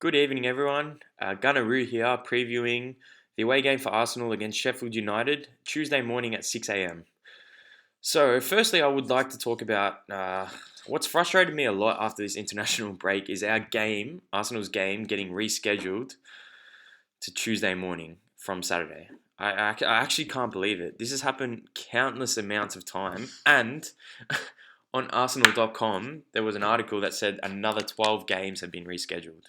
Good evening, everyone. Gunneroo here, previewing the away game for Arsenal against Sheffield United, Tuesday morning at 6 a.m. So, firstly, I would like to talk about what's frustrated me a lot after this international break is our game, Arsenal's game, getting rescheduled to Tuesday morning from Saturday. I actually can't believe it. This has happened countless amounts of time, and on Arsenal.com, there was an article that said another 12 games have been rescheduled.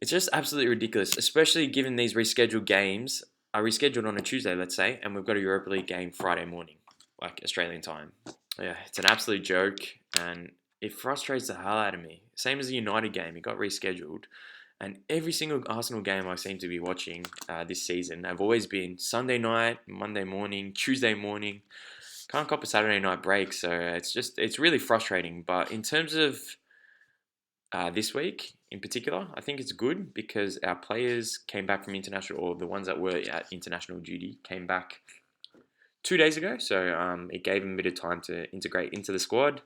It's just absolutely ridiculous, especially given these rescheduled games are rescheduled on a Tuesday, let's say, and we've got a Europa League game Friday morning, like Australian time. Yeah, it's an absolute joke, and it frustrates the hell out of me. Same as the United game, it got rescheduled, and every single Arsenal game I seem to be watching this season have always been Sunday night, Monday morning, Tuesday morning. Can't cop a Saturday night break, so it's really frustrating. But in terms of this week in particular, I think it's good because our players came back from international, or the ones that were at international duty came back 2 days ago. So it gave them a bit of time to integrate into the squad,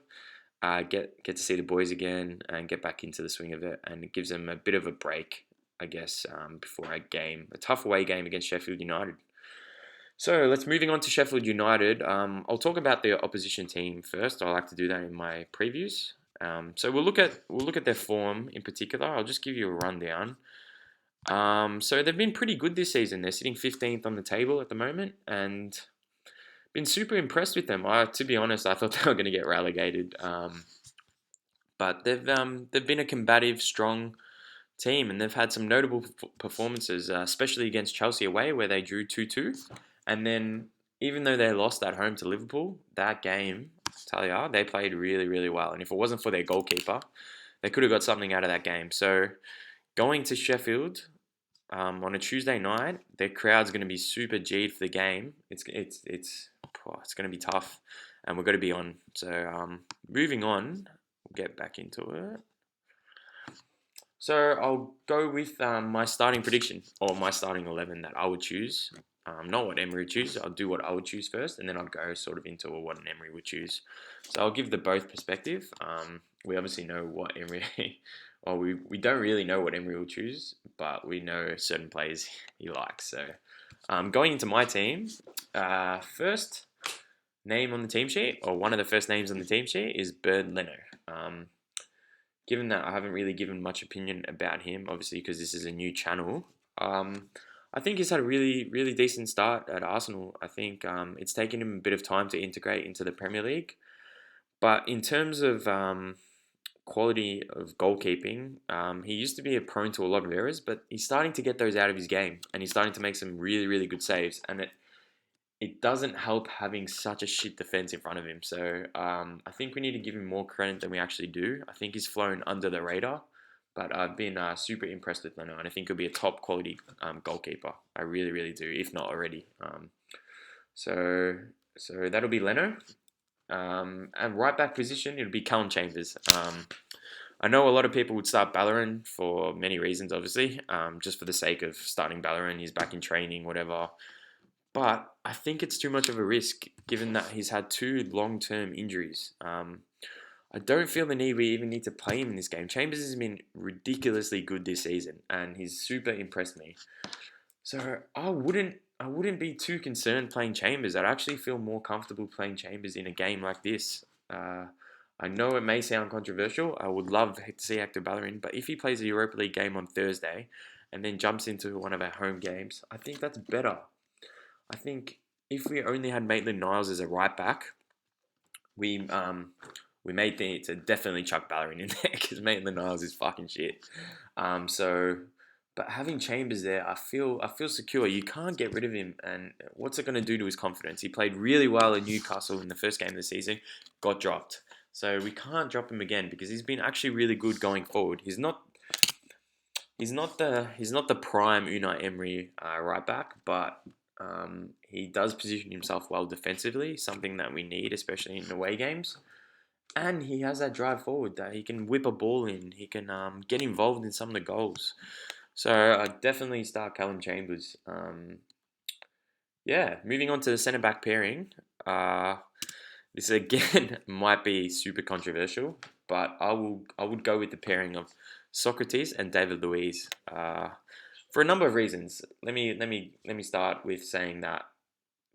get to see the boys again, and get back into the swing of it. And it gives them a bit of a break, I guess, before a tough away game against Sheffield United. So let's moving on to Sheffield United. I'll talk about the opposition team first. I like to do that in my previews. So we'll look at their form in particular. I'll just give you a rundown. So they've been pretty good this season. They're sitting 15th on the table at the moment, and been super impressed with them. To be honest, I thought they were going to get relegated, but they've been a combative, strong team, and they've had some notable performances, especially against Chelsea away, where they drew 2-2, and then even though they lost at home to Liverpool, that game, I tell you, they played really, really well. And if it wasn't for their goalkeeper, they could have got something out of that game. So going to Sheffield on a Tuesday night, their crowd's going to be super G'd for the game. It's going to be tough, and we're going to be on. So moving on, we'll get back into it. So I'll go with my starting prediction, or my starting 11 that I would choose. Not what Emery would choose. I'll do what I would choose first, and then I'll go sort of into what an Emery would choose. So I'll give the both perspective. We obviously know what Emery, well, we don't really know what Emery will choose, but we know certain players he likes. So going into my team, first name on the team sheet, or one of the first names on the team sheet, is Bernd Leno. Given that I haven't really given much opinion about him, obviously because this is a new channel, I think he's had a really, really decent start at Arsenal. I think it's taken him a bit of time to integrate into the Premier League. But in terms of quality of goalkeeping, he used to be prone to a lot of errors, but he's starting to get those out of his game, and he's starting to make some really, really good saves. And it doesn't help having such a shit defense in front of him. So I think we need to give him more credit than we actually do. I think he's flown under the radar, but I've been super impressed with Leno, and I think he'll be a top quality goalkeeper. I really, really do, if not already. So that'll be Leno. And right back position, it'll be Callum Chambers. I know a lot of people would start Bellerin for many reasons, obviously, just for the sake of starting Bellerin. He's back in training, whatever. But I think it's too much of a risk, given that he's had 2 long-term injuries. I don't feel the need we even need to play him in this game. Chambers has been ridiculously good this season, and he's super impressed me. So I wouldn't be too concerned playing Chambers. I'd actually feel more comfortable playing Chambers in a game like this. I know it may sound controversial. I would love to see Hector Bellerin, but if he plays a Europa League game on Thursday and then jumps into one of our home games, I think that's better. I think if we only had Maitland-Niles as a right back, we may need to definitely chuck Bellerin in there because Maitland-Niles is fucking shit. But having Chambers there, I feel secure. You can't get rid of him, and what's it going to do to his confidence? He played really well in Newcastle in the first game of the season, got dropped. So we can't drop him again because he's been actually really good going forward. He's not the prime Unai Emery right back, but he does position himself well defensively, something that we need, especially in away games. And he has that drive forward that he can whip a ball in. He can get involved in some of the goals. So I definitely start Callum Chambers. Moving on to the centre-back pairing. This again might be super controversial. but I would go with the pairing of Socrates and David Luiz for a number of reasons. Let me start with saying that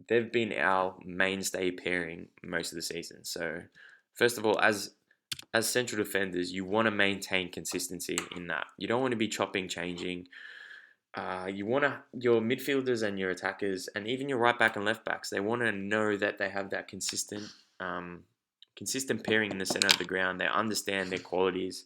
they've been our mainstay pairing most of the season. So first of all, as central defenders, you want to maintain consistency in that. You don't want to be chopping, changing. You want your midfielders and your attackers, and even your right back and left backs. They want to know that they have that consistent pairing in the center of the ground. They understand their qualities,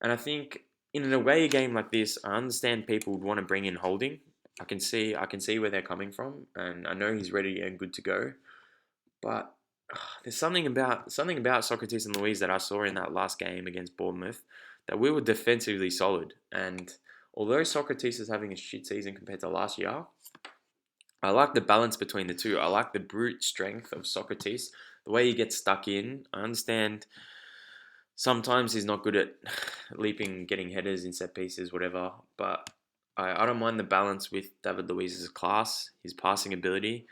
and I think in an away game like this, I understand people would want to bring in Holding. I can see where they're coming from, and I know he's ready and good to go. But there's something about Socrates and Luiz that I saw in that last game against Bournemouth that we were defensively solid. And although Socrates is having a shit season compared to last year, I like the balance between the two. I like the brute strength of Socrates, the way he gets stuck in. I understand sometimes he's not good at leaping, getting headers in set pieces, whatever. But I don't mind the balance with David Luiz's class, his passing ability.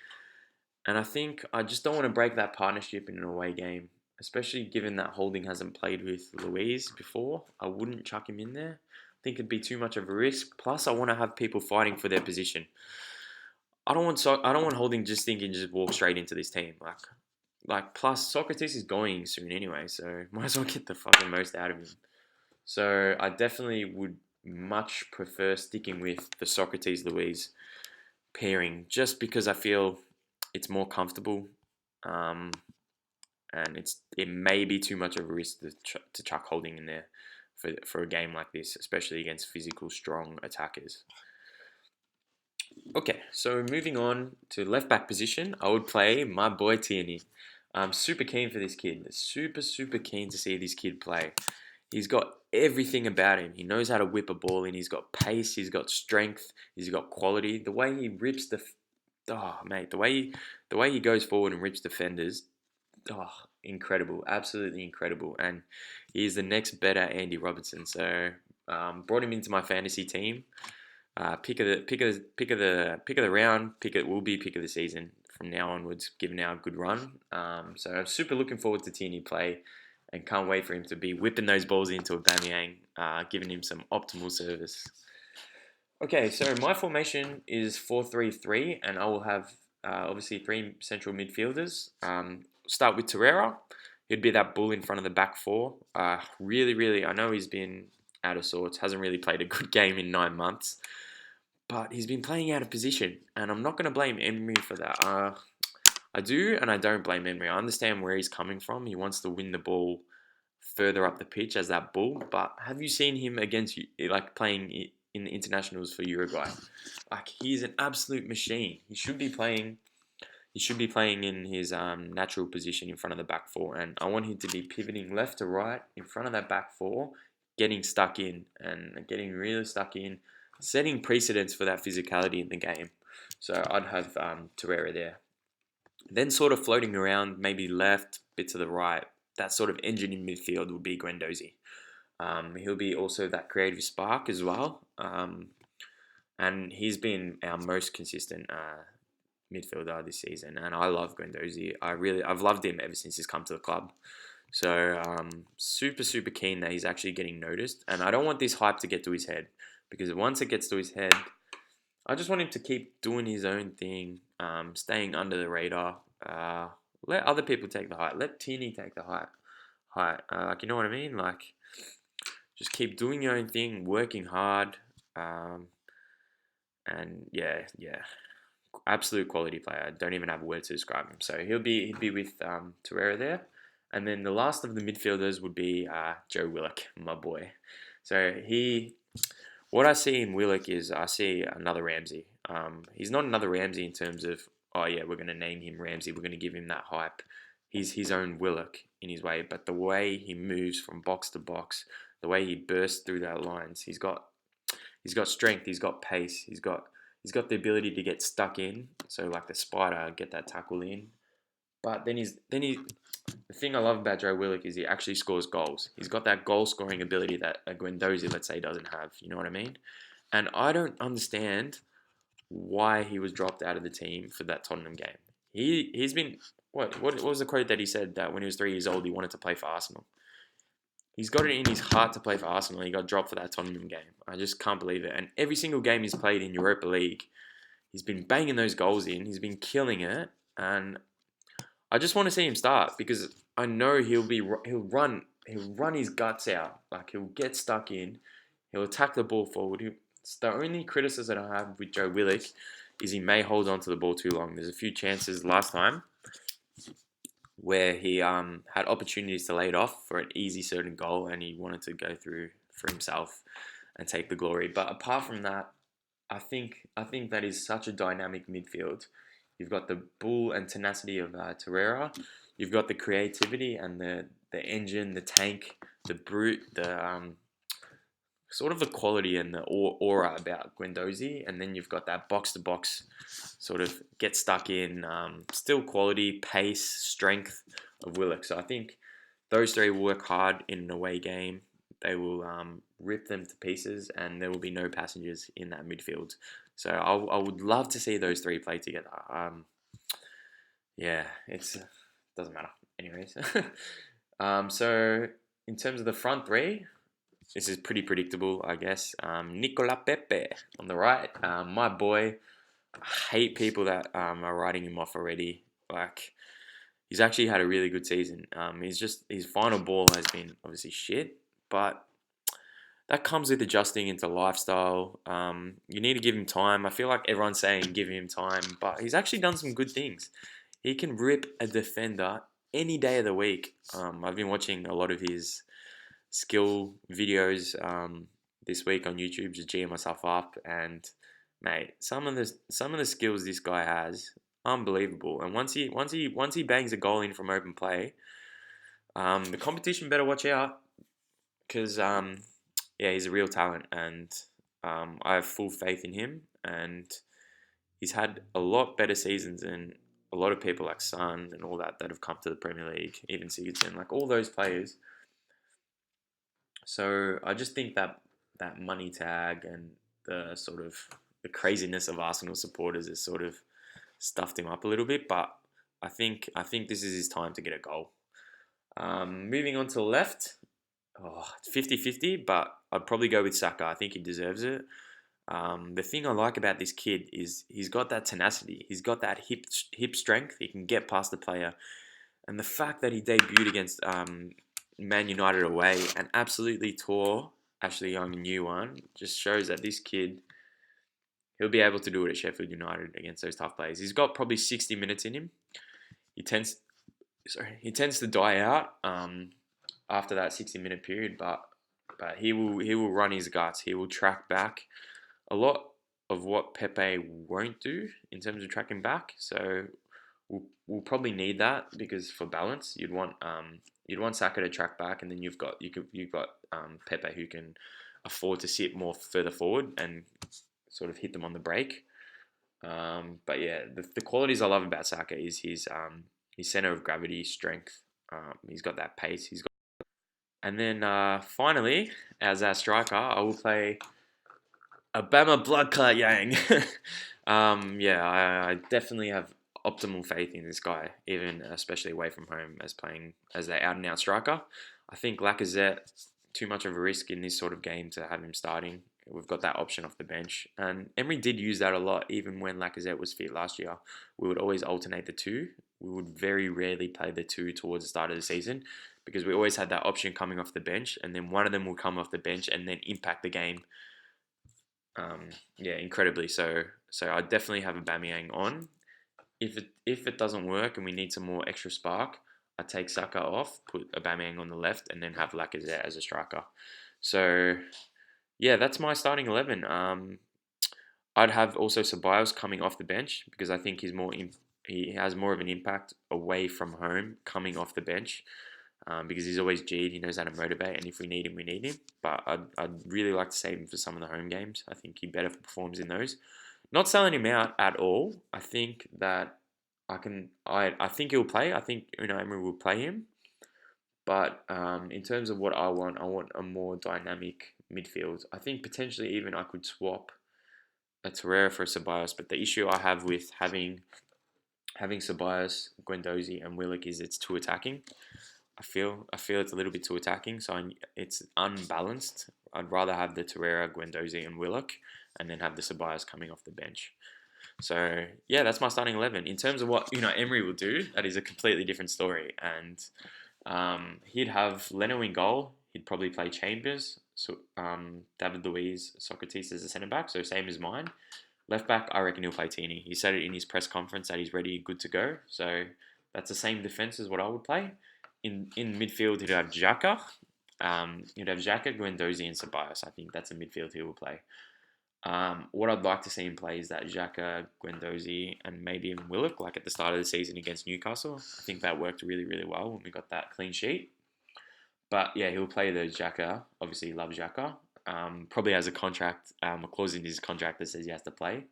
And I think I just don't want to break that partnership in an away game, especially given that Holding hasn't played with Luiz before. I wouldn't chuck him in there. I think it'd be too much of a risk. Plus, I want to have people fighting for their position. I don't want Holding just thinking just walk straight into this team. Plus Socrates is going soon anyway, so might as well get the fucking most out of him. So I definitely would much prefer sticking with the Socrates Luiz pairing, just because I feel it's more comfortable, um, and it may be too much of a risk to chuck Holding in there for a game like this, especially against physical, strong attackers. Okay, so moving on to left back position, I would play my boy Tierney. I'm super keen for this kid. Super keen to see this kid play. He's got everything about him. He knows how to whip a ball in. He's got pace. He's got strength. He's got quality. The way he rips the way he goes forward and rips defenders, oh, incredible, absolutely incredible. And he's the next better Andy Robertson. So brought him into my fantasy team. Pick of the round. Will be pick of the season from now onwards, given our good run. So I'm super looking forward to Tierney play, and can't wait for him to be whipping those balls into Aubameyang, giving him some optimal service. Okay, so my formation is 4-3-3, and I will have obviously three central midfielders. Start with Torreira. He'd be that bull in front of the back four. Really, I know he's been out of sorts, hasn't really played a good game in 9 months, but he's been playing out of position, and I'm not going to blame Emery for that. I do, and I don't blame Emery. I understand where he's coming from. He wants to win the ball further up the pitch as that bull, but have you seen him against playing in the internationals for Uruguay? He's an absolute machine. He should be playing. He should be playing in his natural position in front of the back four, and I want him to be pivoting left to right in front of that back four, getting stuck in and getting really stuck in, setting precedence for that physicality in the game. So I'd have Torreira there. Then sort of floating around, maybe left, bit to the right, that sort of engine in midfield would be Guendouzi. He'll be also that creative spark as well. And he's been our most consistent midfielder this season. And I love Guendouzi. I've loved him ever since he's come to the club. So super keen that he's actually getting noticed. And I don't want this hype to get to his head, because once it gets to his head, I just want him to keep doing his own thing, staying under the radar. Let other people take the hype. Let Tierney take the hype. You know what I mean? Just keep doing your own thing, working hard, and yeah, absolute quality player. I don't even have words to describe him. So he'd be with Torreira there, and then the last of the midfielders would be Joe Willock, my boy. So what I see in Willock is I see another Ramsey. He's not another Ramsey in terms of, oh yeah, we're going to name him Ramsey, we're going to give him that hype. He's his own Willock in his way, but the way he moves from box to box, the way he bursts through that lines, he's got strength, he's got pace, he's got the ability to get stuck in, so like the spider, get that tackle in. But then the thing I love about Joe Willock is he actually scores goals. He's got that goal scoring ability that a Guendouzi, let's say, doesn't have. You know what I mean? And I don't understand why he was dropped out of the team for that Tottenham game. He's been what was the quote that he said, that when he was 3 years old he wanted to play for Arsenal? He's got it in his heart to play for Arsenal. He got dropped for that Tottenham game. I just can't believe it. And every single game he's played in Europa League, he's been banging those goals in. He's been killing it, and I just want to see him start because I know he'll run his guts out. Like he'll get stuck in, he'll attack the ball forward. It's the only criticism I have with Joe Willock is he may hold on to the ball too long. There's a few chances last time where he had opportunities to lay it off for an easy certain goal, and he wanted to go through for himself and take the glory. But apart from that, I think that is such a dynamic midfield. You've got the bull and tenacity of Torreira. You've got the creativity and the engine, the tank, the brute, the sort of the quality and the aura about Guendouzi, and then you've got that box to box sort of get stuck in, still quality, pace, strength of Willock. So I think those three will work hard in an away game. They will rip them to pieces, and there will be no passengers in that midfield. So I would love to see those three play together. Yeah, it's doesn't matter. Anyways, so in terms of the front three, this is pretty predictable, I guess. Nicola Pepe on the right, my boy. I hate people that are writing him off already. Like he's actually had a really good season. His final ball has been obviously shit, but that comes with adjusting into lifestyle. You need to give him time. I feel like everyone's saying give him time, but he's actually done some good things. He can rip a defender any day of the week. I've been watching a lot of his skill videos this week on YouTube, just geeing myself up, and mate, some of the skills this guy has, unbelievable. And once he bangs a goal in from open play, the competition better watch out because yeah, he's a real talent, and I have full faith in him. And he's had a lot better seasons than a lot of people like Son and all that have come to the Premier League, even Sigurdsson, like all those players. So I just think that money tag and the sort of the craziness of Arsenal supporters has sort of stuffed him up a little bit. But I think this is his time to get a goal. Moving on to the left, it's 50-50, but I'd probably go with Saka. I think he deserves it. The thing I like about this kid is he's got that tenacity. He's got that hip strength. He can get past the player. And the fact that he debuted against Man United away and absolutely tore Ashley Young a new one just shows that this kid, he'll be able to do it at Sheffield United against those tough players. He's got probably 60 minutes in him. He tends to die out after that 60-minute period, but he will run his guts. He will track back a lot of what Pepe won't do in terms of tracking back. So we'll probably need that because for balance, you'd want Saka to track back, and then you've got Pepe who can afford to sit more further forward and sort of hit them on the break. But yeah, the qualities I love about Saka is his center of gravity, strength. He's got that pace. And then finally, as our striker, I will play Obama Bloodclot Yang. Yeah, I definitely have optimal faith in this guy, even especially away from home, as playing as an out and out striker. I think Lacazette too much of a risk in this sort of game to have him starting. We've got that option off the bench, and Emery did use that a lot. Even when Lacazette was fit last year, we would always alternate the two. We would very rarely play the two towards the start of the season because we always had that option coming off the bench, and then one of them will come off the bench and then impact the game. Yeah, incredibly. So I definitely have a Bamiyang on. If it doesn't work and we need some more extra spark, I take Saka off, put a Aubameyang on the left, and then have Lacazette as a striker. So yeah, that's my starting 11. I'd have also Ceballos coming off the bench because I think he has more of an impact away from home coming off the bench. Because he's always G'd, he knows how to motivate, and if we need him, we need him. But I'd really like to save him for some of the home games. I think he better performs in those. Not selling him out at all. I think that I think he'll play. I think Unai Emery will play him. But in terms of what I want a more dynamic midfield. I think potentially even I could swap a Torreira for a Ceballos. But the issue I have with having Ceballos, Guendouzi, and Willock is it's too attacking. I feel it's a little bit too attacking, so it's unbalanced. I'd rather have the Torreira, Guendouzi, and Willock, and then have the Ceballos coming off the bench. So yeah, that's my starting 11. In terms of what Emery will do, that is a completely different story. And he'd have Leno in goal. He'd probably play Chambers, so David Luiz, Socrates as a centre back. So same as mine. Left back, I reckon he'll play Tini. He said it in his press conference that he's ready, good to go. So that's the same defence as what I would play. In midfield, he'd have Xhaka. He'd have Xhaka, Guendouzi, and Ceballos. I think that's a midfield he will play. What I'd like to see him play is that Xhaka, Guendouzi, and maybe even Willock, like at the start of the season against Newcastle. I think that worked really, really well when we got that clean sheet. But yeah, he'll play the Xhaka. Obviously, he loves Xhaka. Probably has a contract, a clause in his contract that says he has to play.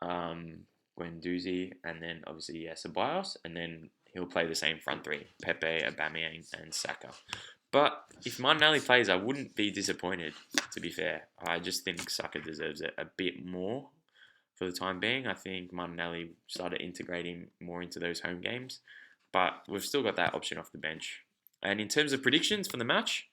Guendouzi, and then obviously Ceballos, and then he'll play the same front three: Pepe, Aubameyang, and Saka. But if Martinelli plays, I wouldn't be disappointed, to be fair. I just think Saka deserves it a bit more for the time being. I think Martinelli started integrating more into those home games. But we've still got that option off the bench. And in terms of predictions for the match,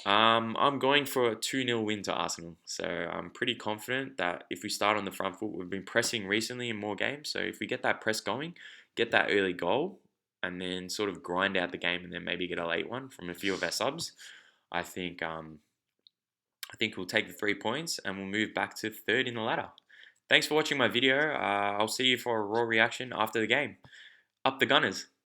I'm going for a 2-0 win to Arsenal. So I'm pretty confident that if we start on the front foot, we've been pressing recently in more games. So if we get that press going, get that early goal, and then sort of grind out the game and then maybe get a late one from a few of our subs, I think we'll take the 3 points and we'll move back to third in the ladder. Thanks for watching my video. I'll see you for a raw reaction after the game. Up the Gunners!